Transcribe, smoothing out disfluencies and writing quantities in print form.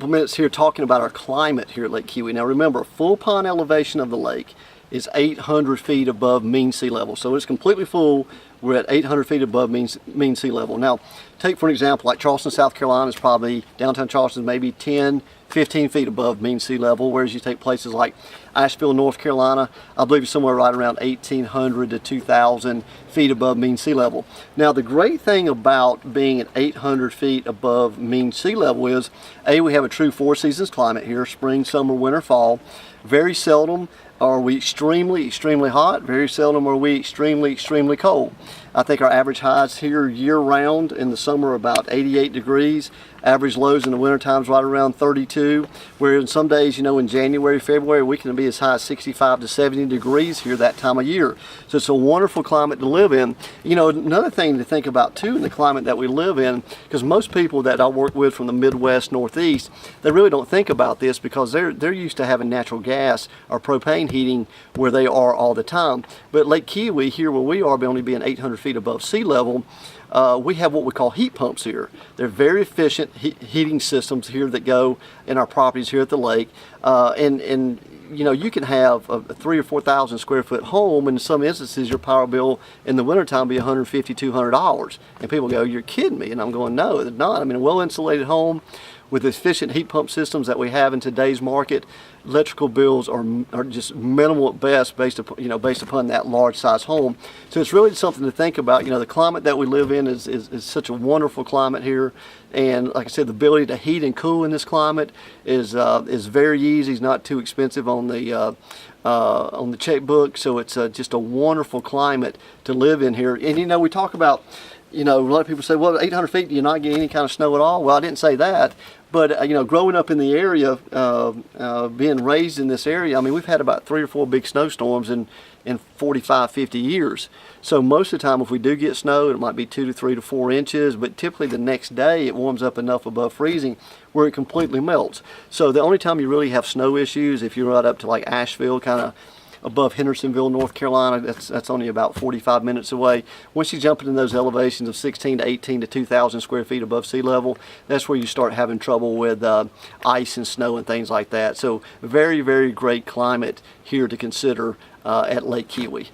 Minutes here talking about our climate here at Lake Keowee. Now remember, full pond elevation of the lake is 800 feet above mean sea level. So it's completely full. We're at 800 feet above mean sea level. Now, take for an example, like Charleston, South Carolina is probably, downtown Charleston, maybe 10, 15 feet above mean sea level, whereas you take places like Asheville, North Carolina, I believe it's somewhere right around 1,800 to 2,000 feet above mean sea level. Now, the great thing about being at 800 feet above mean sea level is, A, we have a true four seasons climate here, spring, summer, winter, fall. Very seldom are we extremely hot. Very seldom are we extremely cold. I think our average highs here year-round in the summer are about 88 degrees. Average lows in the winter times right around 32. Whereas some days, you know, in January, February, we can be as high as 65 to 70 degrees here that time of year. So it's a wonderful climate to live in. You know, another thing to think about too in the climate that we live in, because most people that I work with from the Midwest, Northeast, they really don't think about this because they're used to having natural gas or propane heating where they are all the time. But Lake Keowee, here where we are, only being 800 feet above sea level, we have what we call heat pumps here. They're very efficient heating systems here that go in our properties here at the lake. And you know, you can have a 3,000 or 4,000 square foot home, and in some instances your power bill in the wintertime be $150, $200. And people go, "You're kidding me." And I'm going, no, they're not. I mean, a well-insulated home with efficient heat pump systems that we have in today's market, electrical bills are just minimal at best based upon that large size home. So it's really something to think about. You know, the climate that we live in is such a wonderful climate here, and like I said, the ability to heat and cool in this climate is very easy. It's not too expensive on the checkbook, so it's just a wonderful climate to live in here. And you know, we talk about, you know, a lot of people say, well, 800 feet, do you not get any kind of snow at all? Well, I didn't say that. But, you know, growing up in the area, being raised in this area, I mean, we've had about 3 or 4 big snowstorms in 45, 50 years. So most of the time, if we do get snow, it might be 2 to 3 to 4 inches, but typically the next day it warms up enough above freezing where it completely melts. So the only time you really have snow issues, if you're right up to like Asheville, kind of above Hendersonville, North Carolina, that's only about 45 minutes away. Once you jump into those elevations of 16 to 18 to 2,000 square feet above sea level, that's where you start having trouble with ice and snow and things like that. So very, very great climate here to consider at Lake Keowee.